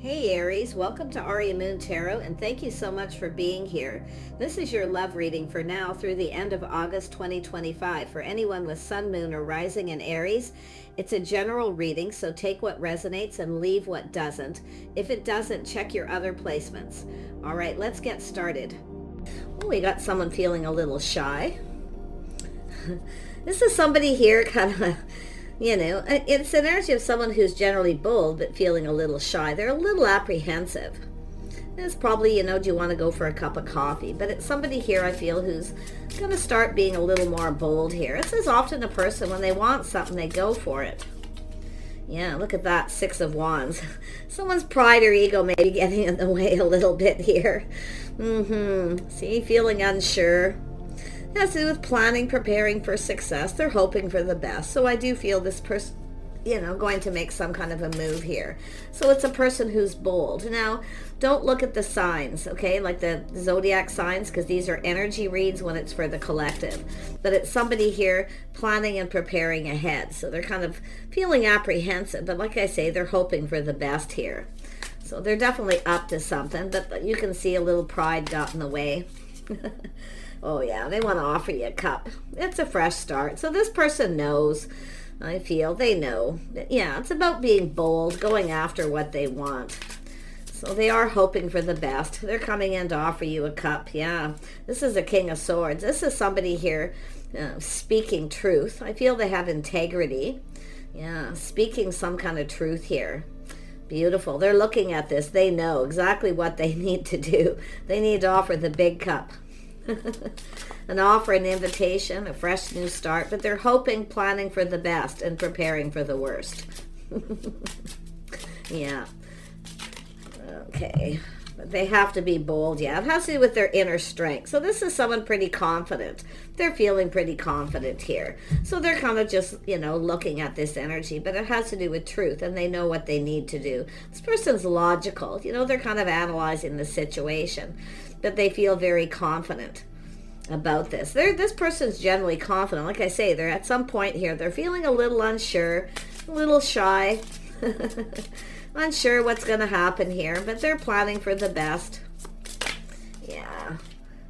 Hey Aries, welcome to Aria Moon Tarot, and thank you so much for being here. This is your love reading for now through the end of August 2025 for anyone with Sun, Moon, or Rising in Aries. It's a general reading, so take what resonates and leave what doesn't. If it doesn't, check your other placements. All right, let's get started. Oh, we got someone feeling a little shy. This is somebody here kind of... it's an energy of someone who's generally bold, but feeling a little shy. They're a little apprehensive. It's probably, do you want to go for a cup of coffee? But it's somebody here, I feel, who's going to start being a little more bold here. This is often a person, when they want something, they go for it. Yeah, look at that, 6 of Wands. Someone's pride or ego may be getting in the way a little bit here. See, feeling unsure. It has to do with planning, preparing for success. They're hoping for the best. So I do feel this person, going to make some kind of a move here. So it's a person who's bold. Now, don't look at the signs, okay, like the zodiac signs, because these are energy reads when it's for the collective. But it's somebody here planning and preparing ahead. So they're kind of feeling apprehensive. But like I say, they're hoping for the best here. So they're definitely up to something. But you can see a little pride got in the way. Oh yeah, they want to offer you a cup. It's a fresh start. So this person knows, I feel, they know. Yeah, it's about being bold, going after what they want. So they are hoping for the best. They're coming in to offer you a cup. Yeah, this is a King of Swords. This is somebody here speaking truth. I feel they have integrity. Yeah, speaking some kind of truth here. Beautiful. They're looking at this. They know exactly what they need to do. They need to offer the big cup. An offer, an invitation, a fresh new start, but they're hoping, planning for the best and preparing for the worst. Yeah. Okay. But they have to be bold. Yeah, it has to do with their inner strength. So this is someone pretty confident. They're feeling pretty confident here. So they're kind of just, looking at this energy, but it has to do with truth, and they know what they need to do. This person's logical. They're kind of analyzing the situation, but they feel very confident about this. This person's generally confident. Like I say, they're at some point here, they're feeling a little unsure, a little shy, unsure what's going to happen here, but they're planning for the best. Yeah,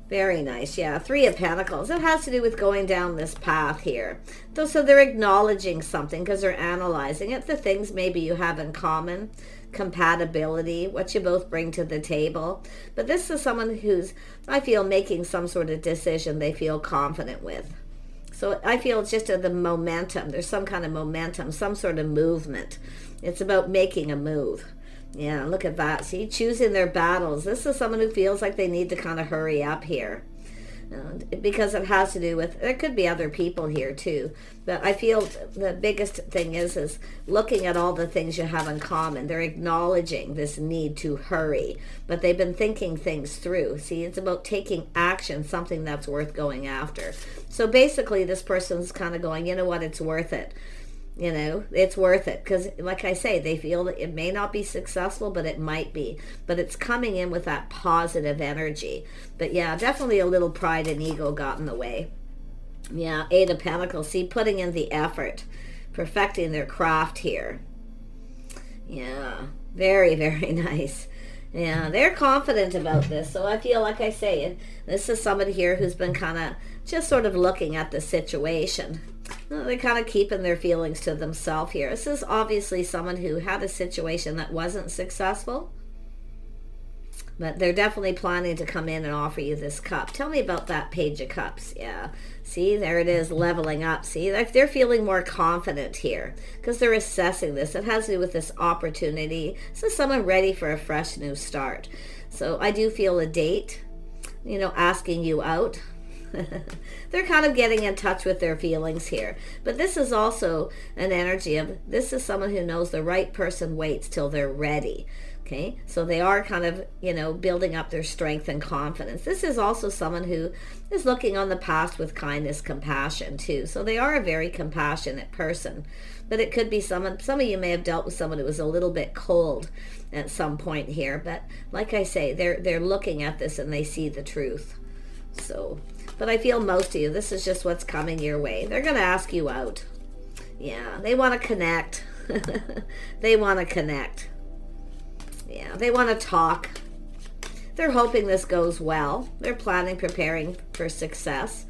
very nice. Yeah, 3 of Pentacles. It has to do with going down this path here. So they're acknowledging something because they're analyzing it, the things maybe you have in common, compatibility, what you both bring to the table. But this is someone who's, I feel, making some sort of decision they feel confident with. So I feel it's just the momentum. There's some kind of momentum, some sort of movement. It's about making a move. Yeah, look at that. See, choosing their battles. This is someone who feels like they need to kind of hurry up here. Because it has to do with, there could be other people here too, but I feel the biggest thing is looking at all the things you have in common. They're acknowledging this need to hurry, but they've been thinking things through. See, it's about taking action, something that's worth going after. So basically this person's kind of going, you know what, it's worth it. It's worth it because, like I say, they feel that it may not be successful, but it might be. But it's coming in with that positive energy. But yeah, definitely a little pride and ego got in the way. Yeah, 8 of Pentacles. See, putting in the effort, perfecting their craft here. Yeah, very, very nice. Yeah, they're confident about this. So I feel, like I say, this is somebody here who's been kind of just sort of looking at the situation. They're kind of keeping their feelings to themselves here. This is obviously someone who had a situation that wasn't successful, but they're definitely planning to come in and offer you this cup. Tell me about that Page of Cups. Yeah, see, there it is, leveling up. See, they're feeling more confident here because they're assessing this. It has to do with this opportunity. This is someone ready for a fresh new start. So I do feel a date, asking you out. They're kind of getting in touch with their feelings here. But this is also an energy of, this is someone who knows the right person waits till they're ready. Okay, so they are kind of, building up their strength and confidence. This is also someone who is looking on the past with kindness, compassion too. So they are a very compassionate person. But it could be some of you may have dealt with someone who was a little bit cold at some point here. But like I say, they're looking at this and they see the truth. So, but I feel most of you, this is just what's coming your way. They're going to ask you out. Yeah, they want to connect. They want to connect. Yeah, they want to talk. They're hoping this goes well. They're planning, preparing for success.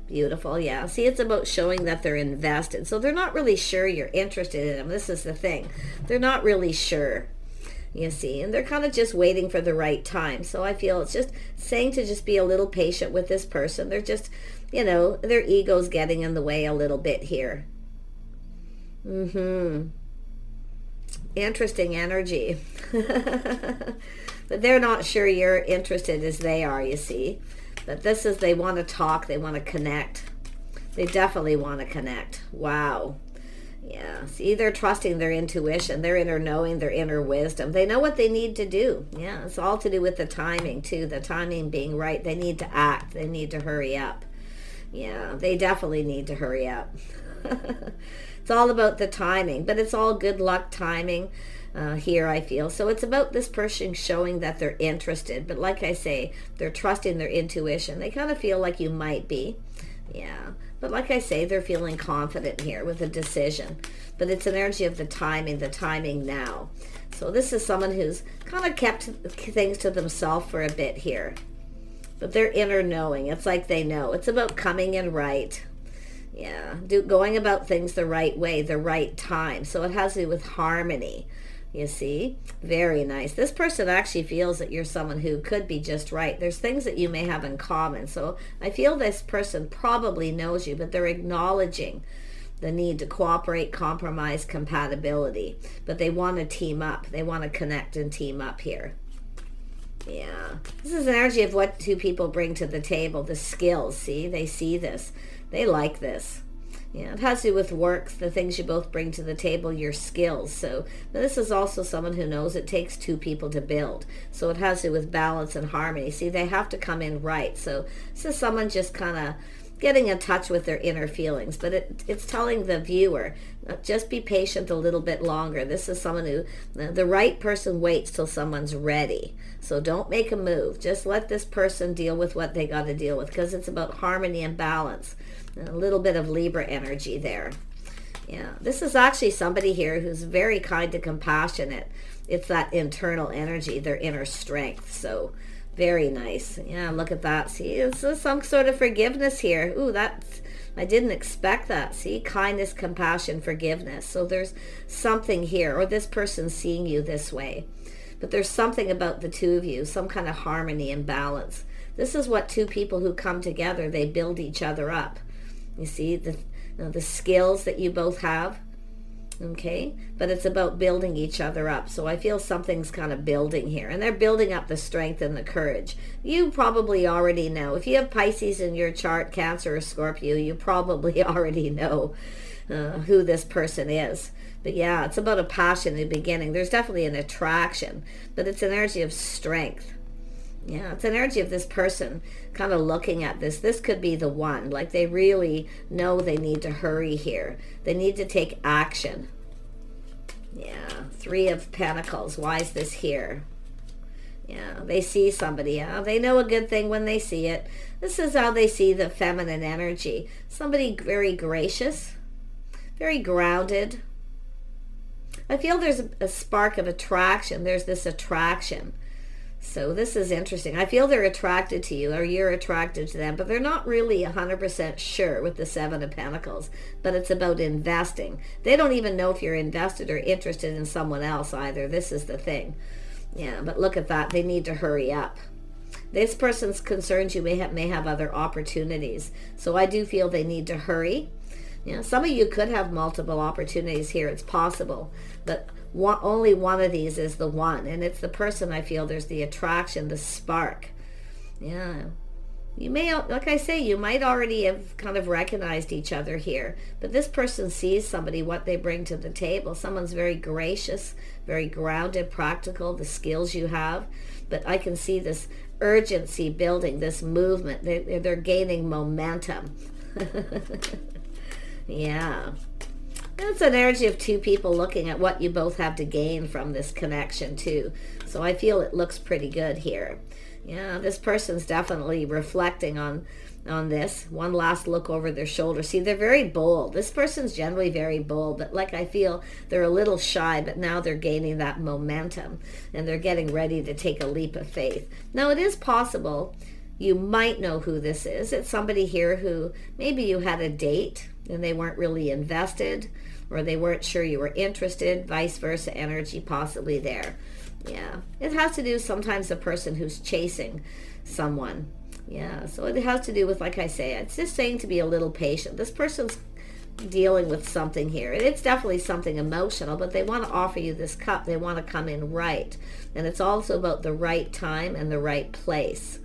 Beautiful, yeah. See, it's about showing that they're invested. So they're not really sure you're interested in them. This is the thing. They're not really sure, you see. And they're kind of just waiting for the right time. So I feel it's just saying to just be a little patient with this person. They're just, you know, their ego's getting in the way a little bit here. Interesting energy. But they're not sure you're interested as they are, you see. But this is, they want to talk, they want to connect. They definitely want to connect. Wow. Yeah, see, they're trusting their intuition, their inner knowing, their inner wisdom. They know what they need to do. Yeah, it's all to do with the timing, too. The timing being right. They need to act. They need to hurry up. Yeah, they definitely need to hurry up. It's all about the timing, but it's all good luck timing. Here, I feel. So it's about this person showing that they're interested. But like I say, they're trusting their intuition. They kind of feel like you might be. Yeah. But like I say, they're feeling confident here with a decision. But it's an energy of the timing now. So this is someone who's kind of kept things to themselves for a bit here. But their inner knowing, it's like they know. It's about coming in right. Yeah. Going about things the right way, the right time. So it has to do with harmony. You see? Very nice. This person actually feels that you're someone who could be just right. There's things that you may have in common. So I feel this person probably knows you, but they're acknowledging the need to cooperate, compromise, compatibility. But they want to team up. They want to connect and team up here. Yeah. This is an energy of what two people bring to the table. The skills, see? They see this. They like this. Yeah, it has to do with work, the things you both bring to the table, your skills. So this is also someone who knows it takes two people to build. So it has to do with balance and harmony. See, they have to come in right. So this is someone just kind of getting in touch with their inner feelings. But it's telling the viewer, just be patient a little bit longer. This is someone who, the right person waits till someone's ready. So don't make a move. Just let this person deal with what they got to deal with, because it's about harmony and balance. A little bit of Libra energy there. Yeah, this is actually somebody here who's very kind and compassionate. It's that internal energy, their inner strength. So very nice. Yeah, look at that. See, it's some sort of forgiveness here. Ooh, I didn't expect that. See, kindness, compassion, forgiveness. So there's something here, or this person's seeing you this way. But there's something about the two of you, some kind of harmony and balance. This is what two people who come together, they build each other up. You see, the skills that you both have, okay? But it's about building each other up. So I feel something's kind of building here. And they're building up the strength and the courage. You probably already know. If you have Pisces in your chart, Cancer or Scorpio, you probably already know who this person is. But yeah, it's about a passion in the beginning. There's definitely an attraction, but it's an energy of strength. Yeah, it's an energy of this person kind of looking at this. This could be the one. Like they really know they need to hurry here. They need to take action. Yeah, Three of Pentacles. Why is this here? Yeah, they see somebody. Yeah, they know a good thing when they see it. This is how they see the feminine energy. Somebody very gracious, very grounded. I feel there's a spark of attraction. There's this attraction. So this is interesting. I feel they're attracted to you, or you're attracted to them, but they're not really 100% sure with the Seven of Pentacles. But it's about investing. They don't even know if you're invested or interested in someone else either. This is the thing. Yeah, but look at that. They need to hurry up. This person's concerned you may have other opportunities. So I do feel they need to hurry. You know, some of you could have multiple opportunities here. It's possible. But only one of these is the one, and it's the person. I feel there's the attraction, the spark. Yeah, you may, like I say, you might already have kind of recognized each other here, but this person sees somebody, what they bring to the table. Someone's very gracious, very grounded, practical, the skills you have, but I can see this urgency building, this movement. They're gaining momentum. Yeah. It's an energy of two people looking at what you both have to gain from this connection too. So I feel it looks pretty good here. Yeah, this person's definitely reflecting on this. One last look over their shoulder. See, they're very bold. This person's generally very bold, but like I feel they're a little shy, but now they're gaining that momentum and they're getting ready to take a leap of faith. Now, it is possible you might know who this is. It's somebody here who maybe you had a date and they weren't really invested, or they weren't sure you were interested, vice versa energy possibly there. Yeah, it has to do sometimes a person who's chasing someone. Yeah, so it has to do with, like I say, it's just saying to be a little patient. This person's dealing with something here. It's definitely something emotional, but they want to offer you this cup. They want to come in right. And it's also about the right time and the right place.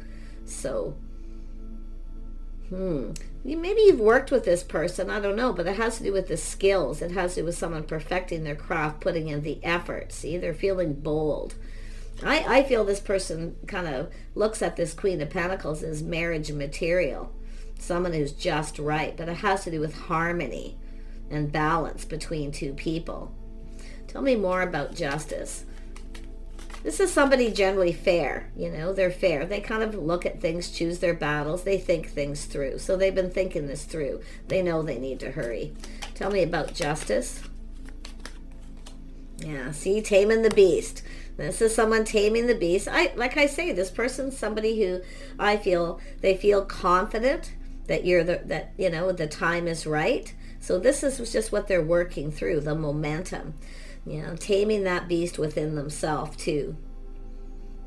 So, maybe you've worked with this person, I don't know, but it has to do with the skills. It has to do with someone perfecting their craft, putting in the effort. See, they're feeling bold. I feel this person kind of looks at this Queen of Pentacles as marriage material, someone who's just right, but it has to do with harmony and balance between two people. Tell me more about Justice. This is somebody generally fair, they're fair. They kind of look at things, choose their battles, they think things through. So they've been thinking this through. They know they need to hurry. Tell me about Justice. Yeah, see, taming the beast. This is someone taming the beast. Like I say, this person's somebody who I feel they feel confident that the time is right. So this is just what they're working through, the momentum. Taming that beast within themselves too.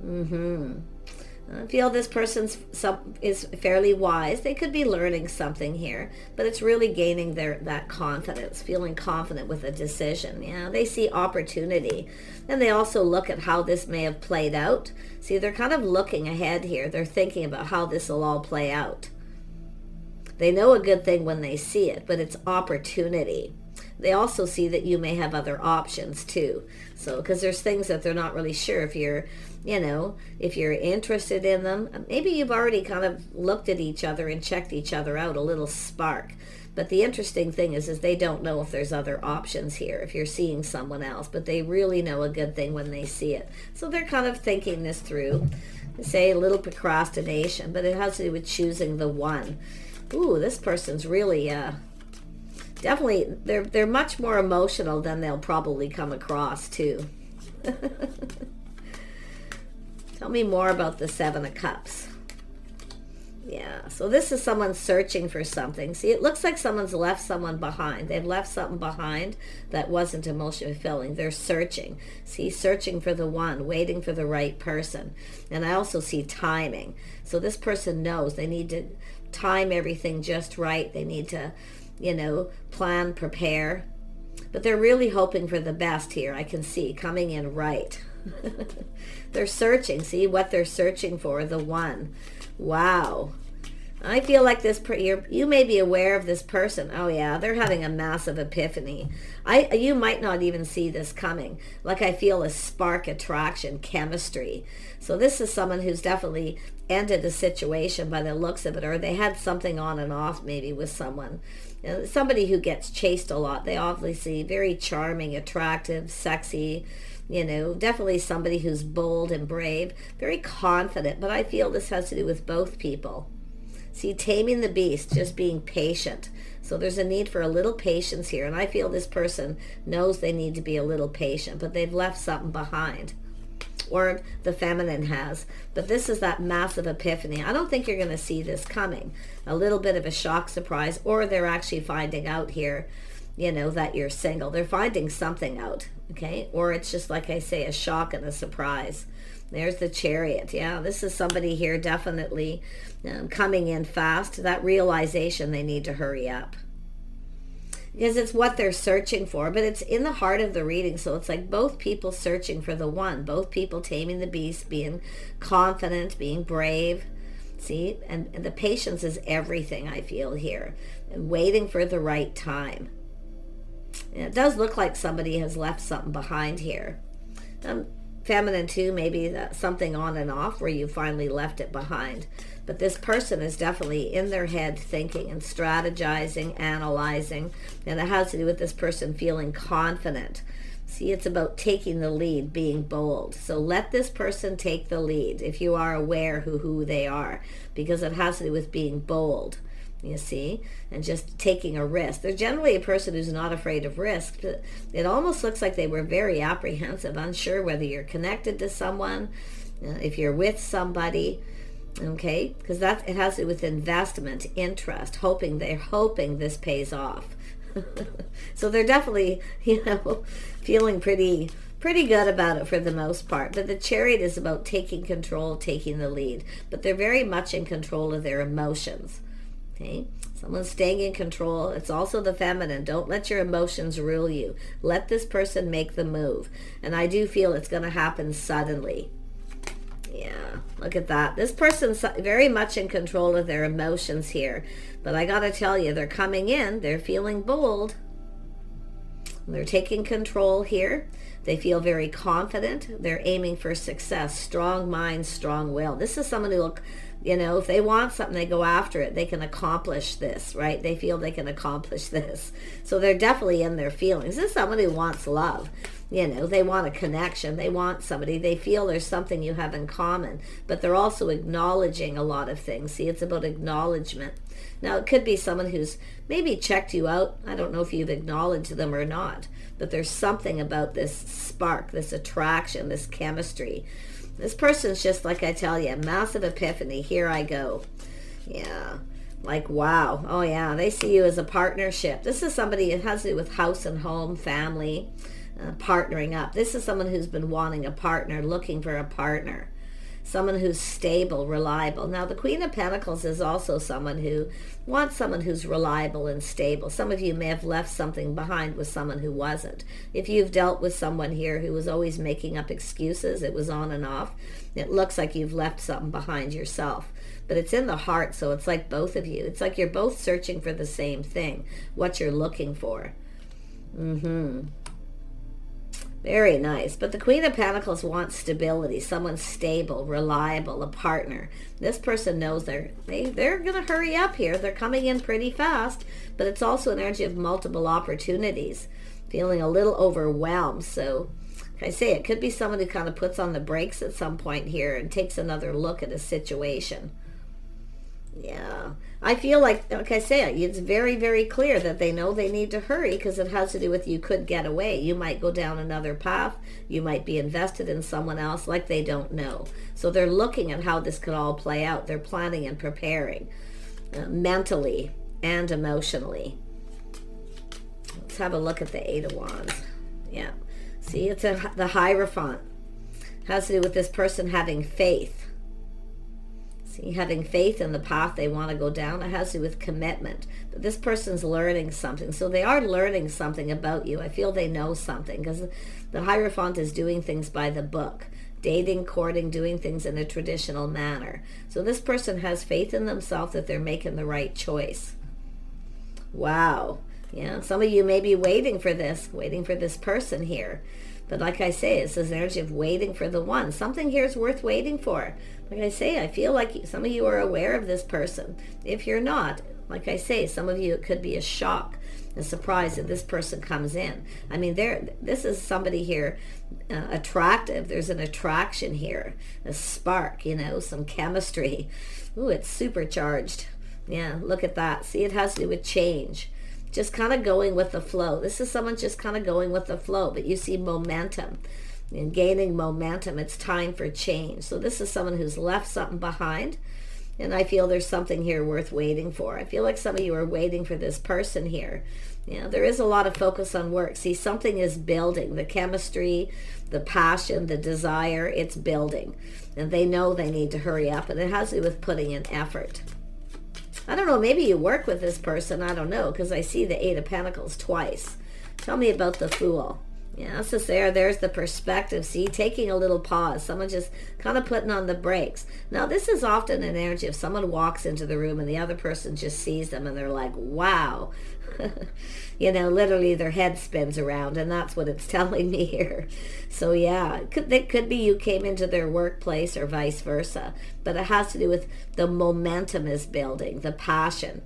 I feel this person is fairly wise. They could be learning something here, but it's really gaining that confidence, feeling confident with a decision. Yeah, they see opportunity, and they also look at how this may have played out. See, they're kind of looking ahead here. They're thinking about how this will all play out. They know a good thing when they see it, but it's opportunity. They also see that you may have other options too. So, because there's things that they're not really sure if you're interested in them. Maybe you've already kind of looked at each other and checked each other out, a little spark. But the interesting thing is they don't know if there's other options here, if you're seeing someone else. But they really know a good thing when they see it. So they're kind of thinking this through. They say a little procrastination, but it has to do with choosing the one. Ooh, this person's really... definitely, they're much more emotional than they'll probably come across too. Tell me more about the Seven of Cups. Yeah, so this is someone searching for something. See, it looks like someone's left someone behind. They've left something behind that wasn't emotionally fulfilling. They're searching. See, searching for the one, waiting for the right person. And I also see timing. So this person knows they need to time everything just right. They need to plan, prepare. But they're really hoping for the best here. I can see coming in right. They're searching. See what they're searching for, the one. Wow. I feel like you may be aware of this person. Oh yeah, they're having a massive epiphany. You might not even see this coming. Like I feel a spark attraction, chemistry. So this is someone who's definitely ended a situation by the looks of it, or they had something on and off maybe with someone. Somebody who gets chased a lot. They obviously very charming, attractive, sexy, definitely somebody who's bold and brave, very confident. But I feel this has to do with both people. See, taming the beast, just being patient. So there's a need for a little patience here. And I feel this person knows they need to be a little patient, but they've left something behind. Or the feminine has. But this is that massive epiphany. I don't think you're going to see this coming. A little bit of a shock, surprise, or they're actually finding out here, that you're single. They're finding something out, okay? Or it's just, like I say, a shock and a surprise. There's the Chariot. Yeah, this is somebody here definitely coming in fast. That realization they need to hurry up. Because it's what they're searching for, but it's in the heart of the reading. So it's like both people searching for the one, both people taming the beast, being confident, being brave. See, and the patience is everything I feel here, and waiting for the right time. And it does look like somebody has left something behind here. feminine too, maybe something on and off where you finally left it behind. But this person is definitely in their head thinking and strategizing, analyzing, and it has to do with this person feeling confident. See, it's about taking the lead, being bold. So let this person take the lead if you are aware who they are, because it has to do with being bold, you see, and just taking a risk. They're generally a person who's not afraid of risk. But it almost looks like they were very apprehensive, unsure whether you're connected to someone, if you're with somebody, okay, because it has to do with investment, interest, they're hoping this pays off. So they're definitely, feeling pretty good about it for the most part. But the Chariot is about taking control, taking the lead. But they're very much in control of their emotions. Okay? Someone's staying in control. It's also the feminine. Don't let your emotions rule you. Let this person make the move. And I do feel it's going to happen suddenly. Yeah, look at that. This person's very much in control of their emotions here. But I got to tell you, they're coming in. They're feeling bold. They're taking control here. They feel very confident. They're aiming for success. Strong mind, strong will. This is someone who will, if they want something, they go after it. They can accomplish this, right? They feel they can accomplish this. So they're definitely in their feelings. This is someone who wants love. They want a connection. They want somebody. They feel there's something you have in common. But they're also acknowledging a lot of things. See, it's about acknowledgement. Now, it could be someone who's maybe checked you out. I don't know if you've acknowledged them or not. But there's something about this spark, this attraction, this chemistry. This person's just, like I tell you, massive epiphany. Here I go. Yeah. Like, wow. Oh, yeah. They see you as a partnership. This is somebody, it has to do with house and home, family, partnering up. This is someone who's been wanting a partner, looking for a partner. Someone who's stable, reliable. Now, the Queen of Pentacles is also someone who wants someone who's reliable and stable. Some of you may have left something behind with someone who wasn't. If you've dealt with someone here who was always making up excuses, it was on and off, it looks like you've left something behind yourself. But it's in the heart, so it's like both of you. It's like you're both searching for the same thing, what you're looking for. Very nice. But the Queen of Pentacles wants stability, someone stable, reliable, a partner. This person knows they're going to hurry up here. They're coming in pretty fast, but it's also an energy of multiple opportunities, feeling a little overwhelmed. So, like I say, it could be someone who kind of puts on the brakes at some point here and takes another look at a situation. Yeah. I feel like I say, it's very, very clear that they know they need to hurry because it has to do with you could get away. You might go down another path. You might be invested in someone else like they don't know. So they're looking at how this could all play out. They're planning and preparing mentally and emotionally. Let's have a look at the Eight of Wands. Yeah. See, it's the Hierophant. It has to do with this person having faith. Having faith in the path they want to go down. It has to do with commitment. But this person's learning something. So they are learning something about you. I feel they know something because the Hierophant is doing things by the book. Dating, courting, doing things in a traditional manner. So this person has faith in themselves that they're making the right choice. Wow. Yeah, some of you may be waiting for this person here. But like I say, it's this energy of waiting for the one. Something here is worth waiting for. Like I say, I feel like some of you are aware of this person. If you're not, like I say, some of you, it could be a shock, a surprise that this person comes in. I mean, this is somebody here attractive. There's an attraction here, a spark, some chemistry. Ooh, it's supercharged. Yeah, look at that. See, it has to do with change. Just kind of going with the flow. This is someone just kind of going with the flow, but you see momentum and gaining momentum. It's time for change. So this is someone who's left something behind, and I feel there's something here worth waiting for. I feel like some of you are waiting for this person here. There is a lot of focus on work. See, something is building. The chemistry, the passion, the desire, it's building. And they know they need to hurry up, and it has to do with putting in effort. I don't know, maybe you work with this person, I don't know, because I see the Eight of Pentacles twice. Tell me about the Fool. Yeah, so there's the perspective. See, taking a little pause. Someone just kind of putting on the brakes. Now, this is often an energy if someone walks into the room and the other person just sees them and they're like, wow. You know, literally their head spins around, and that's what it's telling me here. So yeah, it could be you came into their workplace or vice versa. But it has to do with the momentum is building, the passion.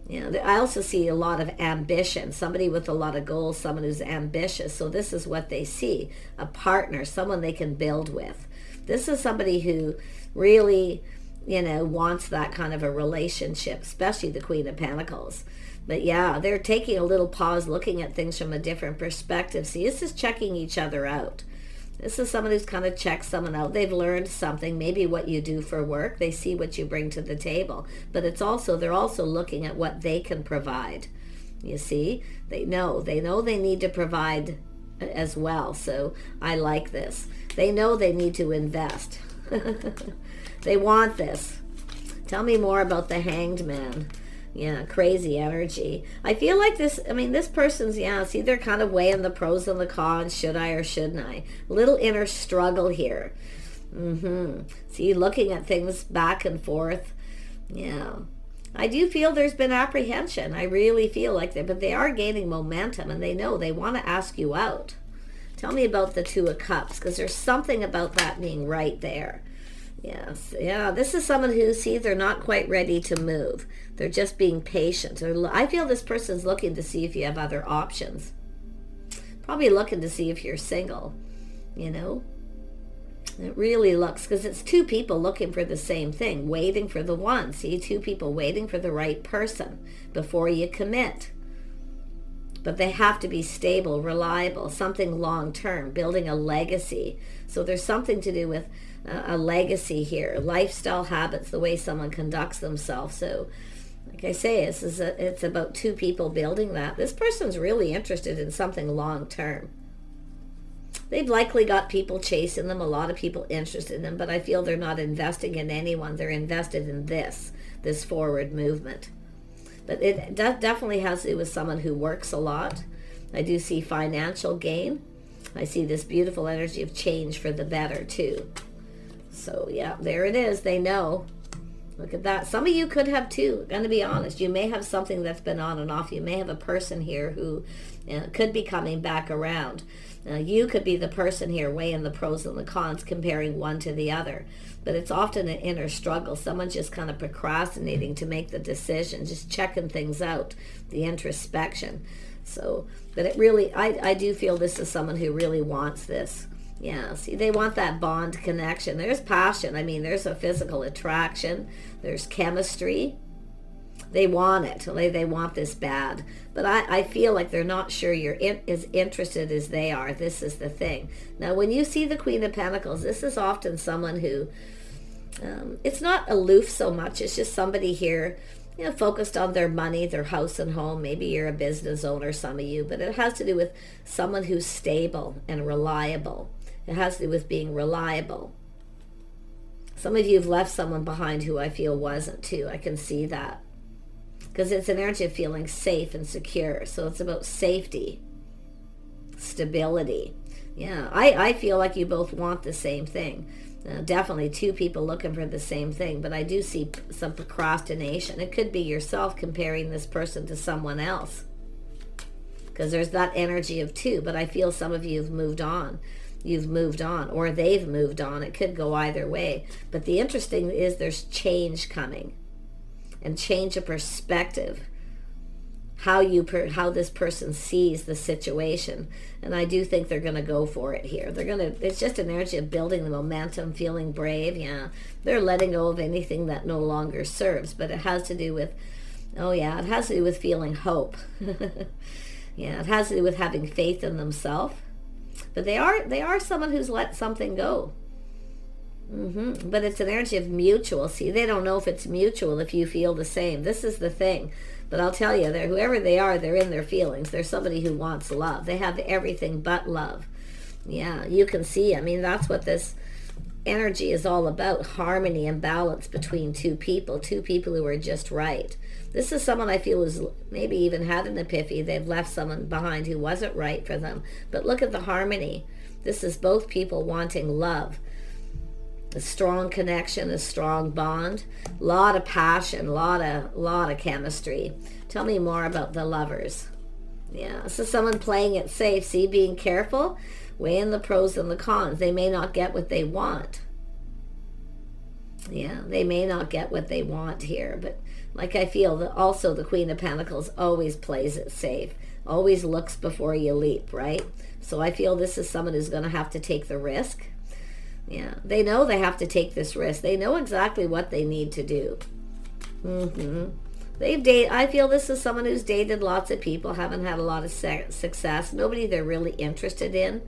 You know, I also see a lot of ambition, somebody with a lot of goals, someone who's ambitious. So this is what they see, a partner, someone they can build with. This is somebody who really, you know, wants that kind of a relationship, especially the Queen of Pentacles. But yeah, they're taking a little pause, looking at things from a different perspective. See, this is checking each other out. This is someone who's kind of checked someone out. They've learned something, maybe what you do for work. They see what you bring to the table. But it's also, they're also looking at what they can provide. You see, they know they need to provide as well. So I like this. They know they need to invest. They want this. Tell me more about the Hanged Man. Yeah, crazy energy. I feel like this, I mean, this person's, yeah, see, they're kind of weighing the pros and the cons. Should I or shouldn't I? Little inner struggle here. See, looking at things back and forth. Yeah. I do feel there's been apprehension. I really feel like that, but they are gaining momentum and they know they want to ask you out. Tell me about the Two of Cups, because there's something about that being right there. Yes, yeah, this is someone who, see, they're not quite ready to move. They're just being patient. I feel this person's looking to see if you have other options. Probably looking to see if you're single, you know. It really looks, because it's two people looking for the same thing, waiting for the one. See, two people waiting for the right person before you commit. But they have to be stable, reliable, something long-term, building a legacy. So there's something to do with a legacy here, lifestyle habits, the way someone conducts themselves. So like I say, it's about two people building that. This person's really interested in something long-term. They've likely got people chasing them, a lot of people interested in them, but I feel they're not investing in anyone. They're invested in this forward movement. But it definitely has to do with someone who works a lot. I do see financial gain. I see this beautiful energy of change for the better too. So yeah, there it is. They know. Look at that. Some of you could have too. I'm going to be honest. You may have something that's been on and off. You may have a person here who could be coming back around. You could be the person here weighing the pros and the cons, comparing one to the other. But it's often an inner struggle. Someone's just kind of procrastinating to make the decision, just checking things out, the introspection. So, but it really, I do feel this is someone who really wants this. Yeah, see, they want that bond connection. There's passion. I mean, there's a physical attraction. There's chemistry. They want it. They want this bad. But I feel like they're not sure you're as interested as they are. This is the thing. Now, when you see the Queen of Pentacles, this is often someone who, it's not aloof so much. It's just somebody here, you know, focused on their money, their house and home. Maybe you're a business owner, some of you. But it has to do with someone who's stable and reliable. It has to do with being reliable. Some of you have left someone behind who I feel wasn't too. I can see that. Because it's an energy of feeling safe and secure. So it's about safety, stability. Yeah, I feel like you both want the same thing. Definitely two people looking for the same thing. But I do see some procrastination. It could be yourself comparing this person to someone else. Because there's that energy of two. But I feel some of you have moved on. You've moved on, or they've moved on. It could go either way. But the interesting is there's change coming, and change of perspective, how this person sees the situation. And I do think they're going to go for it here. It's just an energy of building the momentum, feeling brave. Yeah, they're letting go of anything that no longer serves. But it has to do with, it has to do with feeling hope. Yeah, it has to do with having faith in themselves. But they are someone who's let something go. But it's an energy of mutual. See, they don't know if it's mutual if you feel the same. This is the thing. But I'll tell you, whoever they are, they're in their feelings. They're somebody who wants love. They have everything but love. Yeah, you can see. I mean, that's what this energy is all about harmony and balance between two people who are just right. This is someone I feel is maybe even had an epiphany. They've left someone behind who wasn't right for them. But look at the harmony. This is both people wanting love. A strong connection, a strong bond, a lot of passion, a lot of chemistry. Tell me more about the lovers. Yeah, so someone playing it safe. See, being careful, weighing the pros and the cons. They may not get what they want. Yeah, they may not get what they want here. But like I feel that also the Queen of Pentacles always plays it safe. Always looks before you leap, right? So I feel this is someone who's going to have to take the risk. Yeah, they know they have to take this risk. They know exactly what they need to do. I feel this is someone who's dated lots of people, haven't had a lot of success. Nobody they're really interested in.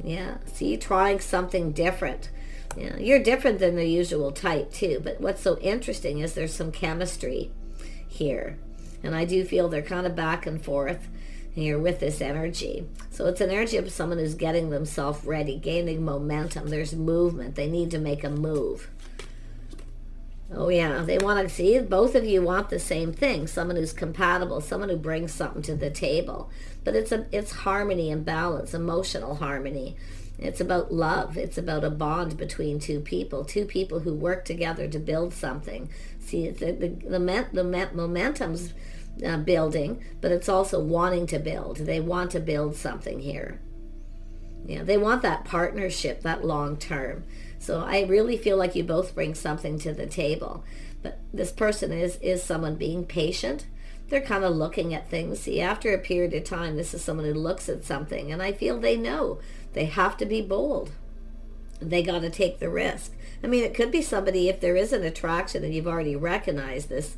Yeah, see, trying something different. Yeah, you're different than the usual type too. But what's so interesting is there's some chemistry here. And I do feel they're kind of back and forth here with this energy. So it's an energy of someone who's getting themselves ready, gaining momentum. There's movement. They need to make a move. Oh yeah, they want to see, both of you want the same thing. Someone who's compatible, someone who brings something to the table. But it's harmony and balance, emotional harmony. It's about love. It's about a bond between two people who work together to build something. See, the momentum's building, but it's also wanting to build. They want to build something here. Yeah, they want that partnership, that long term. So I really feel like you both bring something to the table. But this person is someone being patient. They're kind of looking at things. See, after a period of time, this is someone who looks at something, and I feel they know they have to be bold. They got to take the risk. I mean, it could be somebody, if there is an attraction and you've already recognized this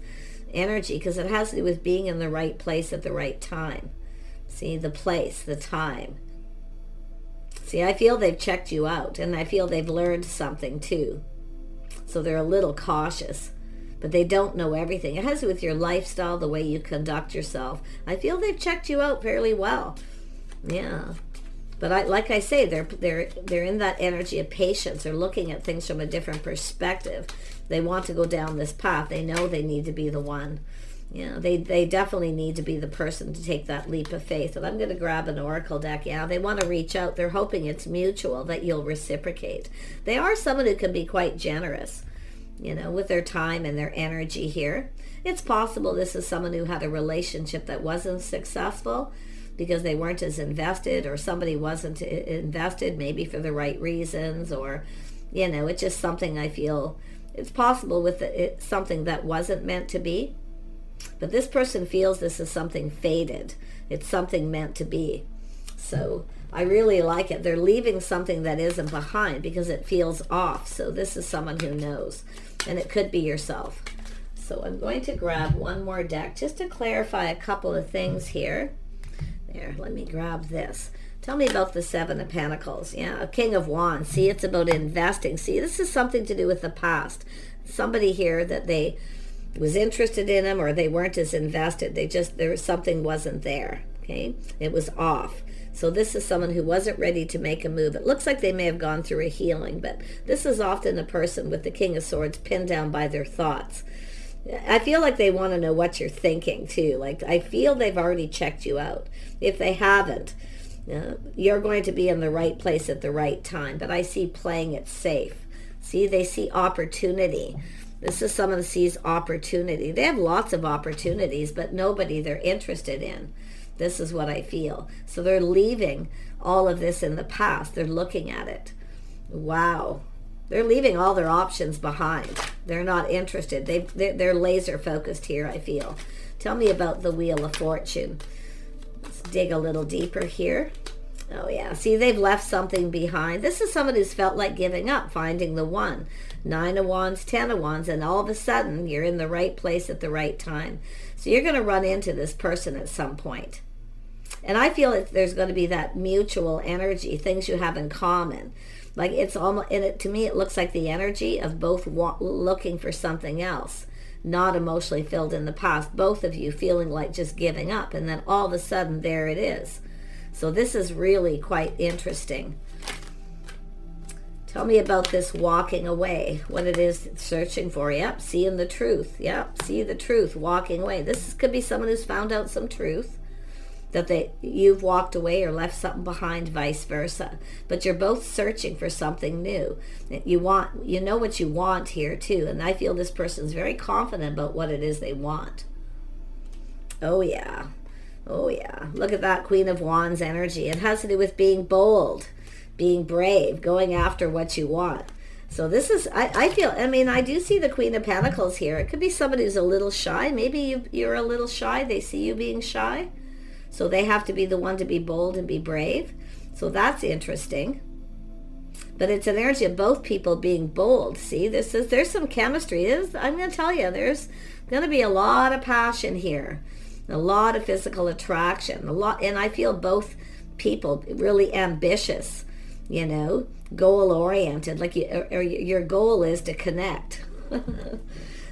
energy, because it has to do with being in the right place at the right time. See, the place, the time. See, I feel they've checked you out, and I feel they've learned something too. So they're a little cautious, but they don't know everything. It has to do with your lifestyle, the way you conduct yourself. I feel they've checked you out fairly well. Yeah. But like I say, they're in that energy of patience. They're looking at things from a different perspective. They want to go down this path. They know they need to be the one. Yeah, they definitely need to be the person to take that leap of faith. And I'm going to grab an oracle deck. Yeah, they want to reach out. They're hoping it's mutual, that you'll reciprocate. They are someone who can be quite generous, with their time and their energy here. It's possible this is someone who had a relationship that wasn't successful because they weren't as invested, or somebody wasn't invested maybe for the right reasons, or, it's just something I feel. It's possible with it's something that wasn't meant to be. But this person feels this is something fated. It's something meant to be. So I really like it. They're leaving something that isn't behind because it feels off. So this is someone who knows. And it could be yourself. So I'm going to grab one more deck just to clarify a couple of things here. There, let me grab this. Tell me about the Seven of Pentacles. Yeah, a King of Wands. See, it's about investing. See, this is something to do with the past. Somebody here that they was interested in them, or they weren't as invested. There was something wasn't there. Okay, it was off. So this is someone who wasn't ready to make a move. It looks like they may have gone through a healing, but this is often a person with the King of Swords pinned down by their thoughts. I feel like they want to know what you're thinking too. Like, I feel they've already checked you out. If they haven't, you're going to be in the right place at the right time. But I see playing it safe. See, they see opportunity. This is someone who sees opportunity. They have lots of opportunities, but nobody they're interested in. This is what I feel. So they're leaving all of this in the past. They're looking at it. Wow. They're leaving all their options behind. They're not interested. They're laser focused here, I feel. Tell me about the Wheel of Fortune. Let's dig a little deeper here. Oh yeah, see, they've left something behind. This is someone who's felt like giving up, finding the one. 9 of Wands, 10 of Wands, and all of a sudden you're in the right place at the right time. So you're going to run into this person at some point. And I feel that there's going to be that mutual energy, things you have in common. Like, it's almost, to me, it looks like the energy of both looking for something else, not emotionally filled in the past. Both of you feeling like just giving up, and then all of a sudden there it is. So this is really quite interesting. Tell me about this walking away, what it is it's searching for. Yep, seeing the truth. Yep, see the truth, walking away. This could be someone who's found out some truth, that you've walked away or left something behind, vice versa. But you're both searching for something new. You know what you want here too. And I feel this person's very confident about what it is they want. Oh yeah. Oh yeah. Look at that Queen of Wands energy. It has to do with being bold, being brave, going after what you want. So this is, I feel, I mean, I do see the Queen of Pentacles here. It could be somebody who's a little shy. Maybe you're a little shy. They see you being shy. So they have to be the one to be bold and be brave. So that's interesting. But it's an energy of both people being bold. See, there's some chemistry. I'm going to tell you, there's going to be a lot of passion here. A lot of physical attraction. And I feel both people really ambitious, you know, goal-oriented. Like your goal is to connect.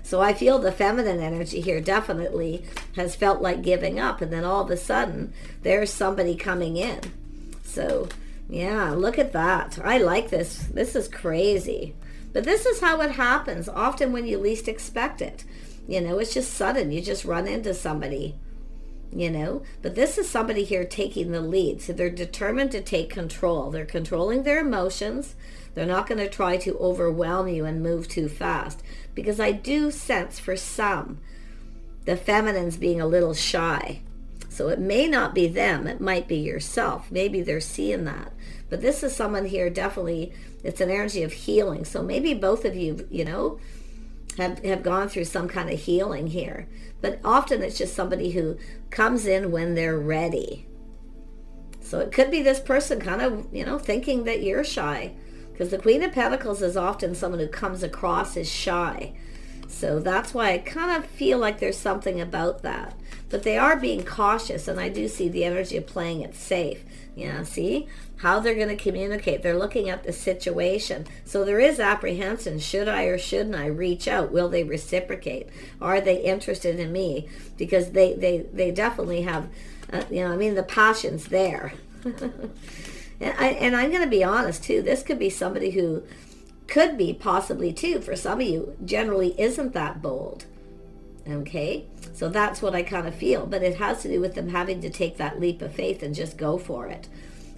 So I feel the feminine energy here definitely has felt like giving up, and then all of a sudden there's somebody coming in. So yeah, look at that. I like this. This is crazy. But this is how it happens, often when you least expect it. You know, it's just sudden. You just run into somebody, you know. But this is somebody here taking the lead. So they're determined to take control. They're controlling their emotions. They're not going to try to overwhelm you and move too fast. Because I do sense for some, the feminines being a little shy. So it may not be them. It might be yourself. Maybe they're seeing that. But this is someone here, definitely, it's an energy of healing. So maybe both of you, you know, have gone through some kind of healing here. But often it's just somebody who comes in when they're ready. So it could be this person kind of, you know, thinking that you're shy. Because the Queen of Pentacles is often someone who comes across as shy. So that's why I kind of feel like there's something about that. But they are being cautious, and I do see the energy of playing it safe. Yeah, see how they're going to communicate. They're looking at the situation. So there is apprehension. Should I or shouldn't I reach out? Will they reciprocate? Are they interested in me? Because they definitely have, you know, I mean, the passion's there. And I'm going to be honest, too. This could be somebody who could be possibly, too, for some of you, generally isn't that bold. Okay? So that's what I kind of feel. But it has to do with them having to take that leap of faith and just go for it.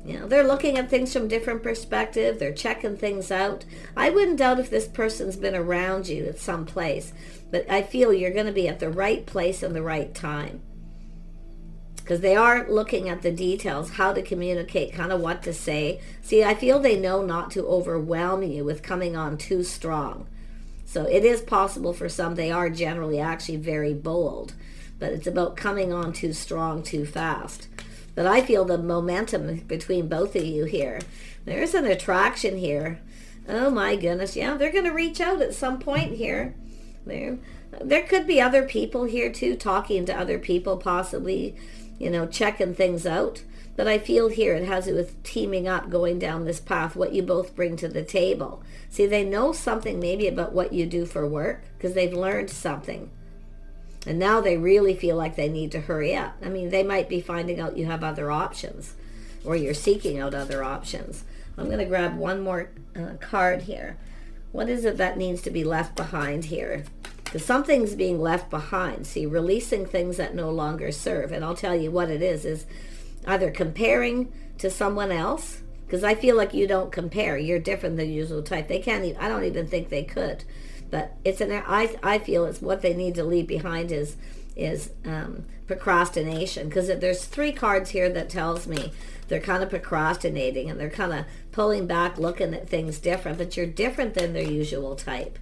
You know, they're looking at things from different perspective. They're checking things out. I wouldn't doubt if this person's been around you at some place. But I feel you're going to be at the right place and the right time. Because they are looking at the details, how to communicate, kind of what to say. See, I feel they know not to overwhelm you with coming on too strong. So it is possible for some, they are generally actually very bold. But it's about coming on too strong, too fast. But I feel the momentum between both of you here. There's an attraction here. Oh my goodness. Yeah, they're going to reach out at some point here. There could be other people here too, talking to other people possibly, you know, checking things out. But I feel here it has to do with teaming up, going down this path, what you both bring to the table. See, they know something maybe about what you do for work because they've learned something. And now they really feel like they need to hurry up. I mean, they might be finding out you have other options or you're seeking out other options. I'm going to grab one more card here. What is it that needs to be left behind here? Because something's being left behind. See, releasing things that no longer serve. And I'll tell you what it is either comparing to someone else, because I feel like you don't compare. You're different than the usual type. They can't even, I don't even think they could. But it's I feel it's what they need to leave behind is procrastination. Because there's 3 cards here that tells me they're kind of procrastinating and they're kind of pulling back, looking at things different. But you're different than their usual type.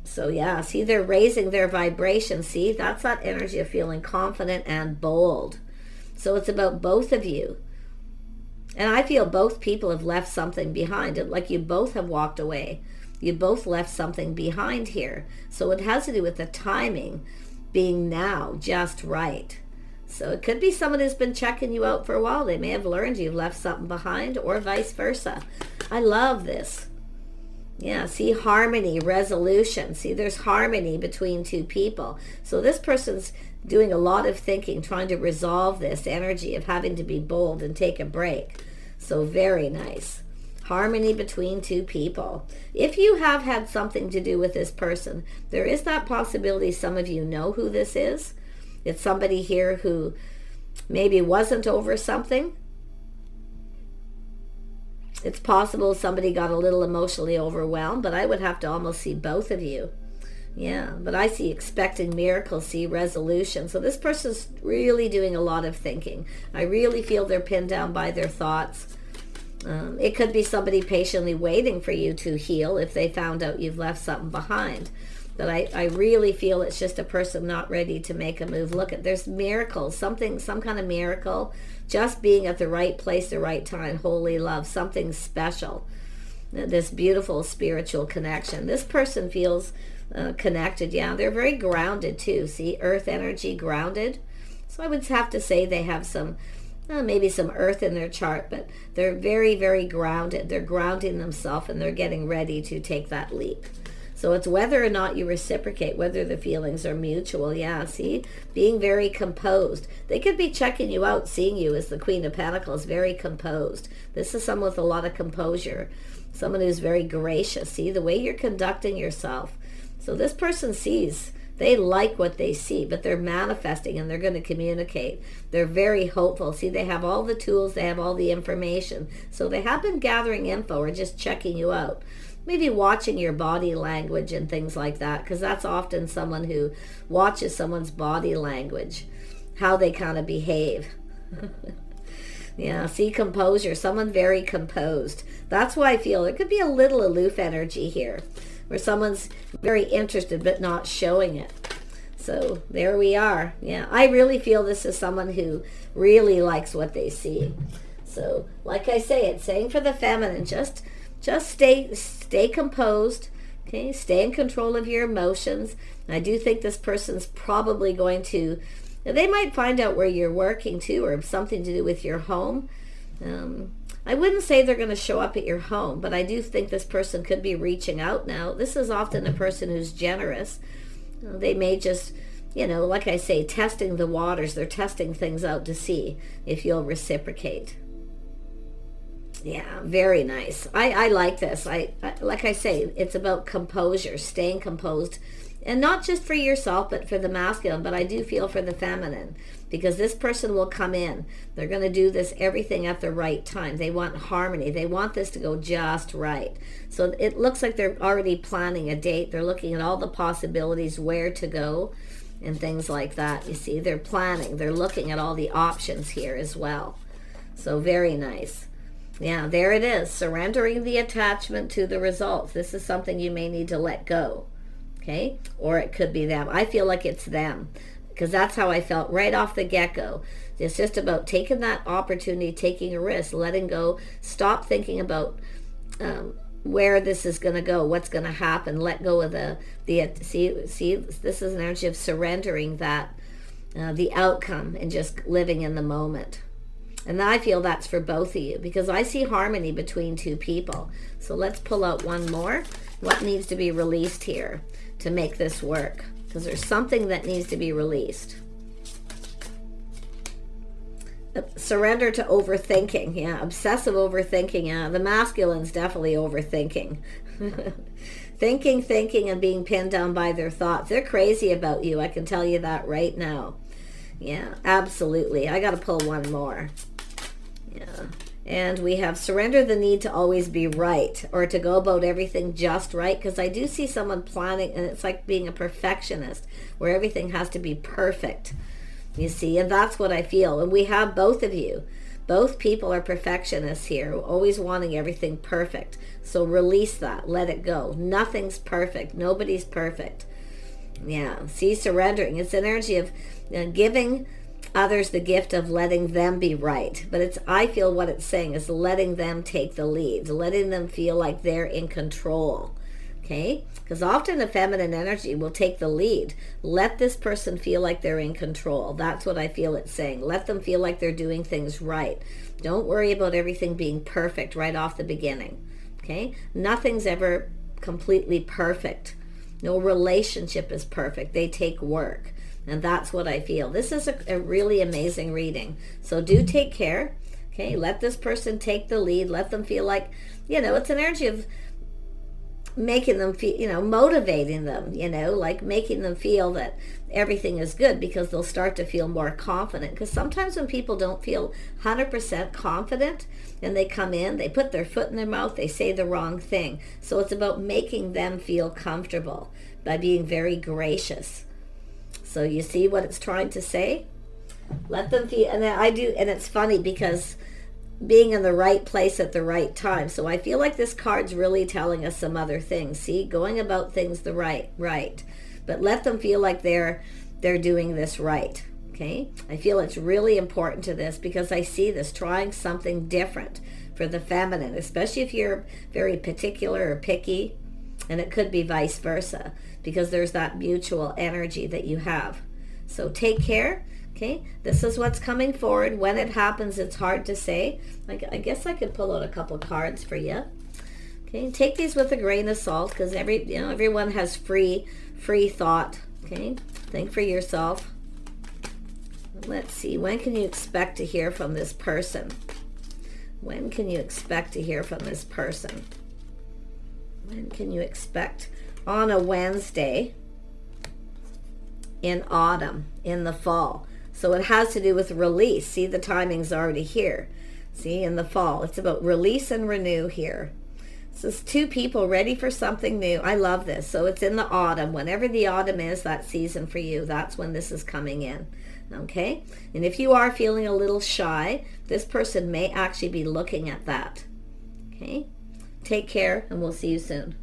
So yeah, see, they're raising their vibration. See, that's that energy of feeling confident and bold. So it's about both of you. And I feel both people have left something behind. Like you both have walked away. You both left something behind here. So it has to do with the timing being now just right. So it could be someone who's been checking you out for a while. They may have learned you've left something behind or vice versa. I love this. Yeah, see, harmony, resolution. See, there's harmony between 2 people. So this person's doing a lot of thinking, trying to resolve this energy of having to be bold and take a break. So very nice. Harmony between two people. If you have had something to do with this person, there is that possibility some of you know who this is. It's somebody here who maybe wasn't over something. It's possible somebody got a little emotionally overwhelmed, but I would have to almost see both of you. Yeah, but I see expecting miracles, see resolution. So this person's really doing a lot of thinking. I really feel they're pinned down by their thoughts. It could be somebody patiently waiting for you to heal if they found out you've left something behind. But I really feel it's just a person not ready to make a move. Look, there's miracles, some kind of miracle, just being at the right place, the right time, holy love, something special. This beautiful spiritual connection. This person feels connected. Yeah, they're very grounded too. See, earth energy, grounded. So I would have to say they have some, maybe some earth in their chart, but they're very, very grounded. They're grounding themselves and they're getting ready to take that leap. So it's whether or not you reciprocate, whether the feelings are mutual. Yeah, see, being very composed. They could be checking you out, seeing you as the Queen of Pentacles, very composed. This is someone with a lot of composure, someone who's very gracious. See, the way you're conducting yourself. So this person sees, they like what they see, but they're manifesting and they're going to communicate. They're very hopeful. See, they have all the tools, they have all the information. So they have been gathering info or just checking you out. Maybe watching your body language and things like that, because that's often someone who watches someone's body language, how they kind of behave. Yeah, see, composure, someone very composed. That's why I feel there could be a little aloof energy here, where someone's very interested but not showing it. So there we are. Yeah, I really feel this is someone who really likes what they see. So like I say, it's saying for the feminine, just stay composed, okay? Stay in control of your emotions. I do think this person's probably going to, they might find out where you're working too, or something to do with your home. I wouldn't say they're going to show up at your home, but I do think this person could be reaching out now. This is often a person who's generous. They may just, like I say, testing the waters. They're testing things out to see if you'll reciprocate. Yeah, very nice. I like this. I like I say, it's about composure, staying composed, and not just for yourself, but for the masculine. But I do feel for the feminine, because this person will come in. They're going to do this everything at the right time. They want harmony. They want this to go just right. So it looks like they're already planning a date. They're looking at all the possibilities, where to go, and things like that. You see, they're planning. They're looking at all the options here as well. So very nice. Yeah, there it is. Surrendering the attachment to the results. This is something you may need to let go. Okay? Or it could be them. I feel like it's them, because that's how I felt right off the get-go. It's just about taking that opportunity, taking a risk, letting go. Stop thinking about where this is going to go, what's going to happen. Let go of see, this is an energy of surrendering that, the outcome, and just living in the moment. And I feel that's for both of you, because I see harmony between two people. So let's pull out one more. What needs to be released here to make this work? Because there's something that needs to be released. Surrender to overthinking. Yeah, obsessive overthinking. Yeah, the masculine's definitely overthinking. Thinking, and being pinned down by their thoughts. They're crazy about you. I can tell you that right now. Yeah, absolutely. I got to pull one more. Yeah. And we have surrender the need to always be right, or to go about everything just right, because I do see someone planning, and it's like being a perfectionist, where everything has to be perfect, you see, and that's what I feel. And we have both of you. Both people are perfectionists here, always wanting everything perfect. So release that. Let it go. Nothing's perfect. Nobody's perfect. Yeah. See, surrendering. It's an energy of giving others the gift of letting them be right. But I feel what it's saying is letting them take the lead, letting them feel like they're in control. Okay? Because often the feminine energy will take the lead. Let this person feel like they're in control. That's what I feel it's saying. Let them feel like they're doing things right. Don't worry about everything being perfect right off the beginning. Okay? Nothing's ever completely perfect. No relationship is perfect. They take work. And that's what I feel. This is a really amazing reading. So do take care. Okay, let this person take the lead. Let them feel like, it's an energy of making them feel, motivating them, like making them feel that everything is good, because they'll start to feel more confident. Because sometimes when people don't feel 100% confident and they come in, they put their foot in their mouth, they say the wrong thing. So it's about making them feel comfortable by being very gracious. So you see what it's trying to say? Let them feel, and I do, and it's funny because being in the right place at the right time. So I feel like this card's really telling us some other things. See, going about things the right. But let them feel like they're doing this right. Okay? I feel it's really important to this, because I see this trying something different for the feminine, especially if you're very particular or picky, and it could be vice versa, because there's that mutual energy that you have. So take care. Okay, this is what's coming forward. When it happens, it's hard to say. I guess I could pull out a couple cards for you. Okay, take these with a grain of salt, because everyone has free thought. Okay, think for yourself. Let's see. When can you expect to hear from this person? When can you expect to hear from this person? When can you expect? On a Wednesday in autumn, in the fall. So it has to do with release. See, the timing's already here. See, in the fall. It's about release and renew here. So it's two people ready for something new. I love this. So it's in the autumn. Whenever the autumn is, that season for you, that's when this is coming in. Okay? And if you are feeling a little shy, this person may actually be looking at that. Okay? Take care, and we'll see you soon.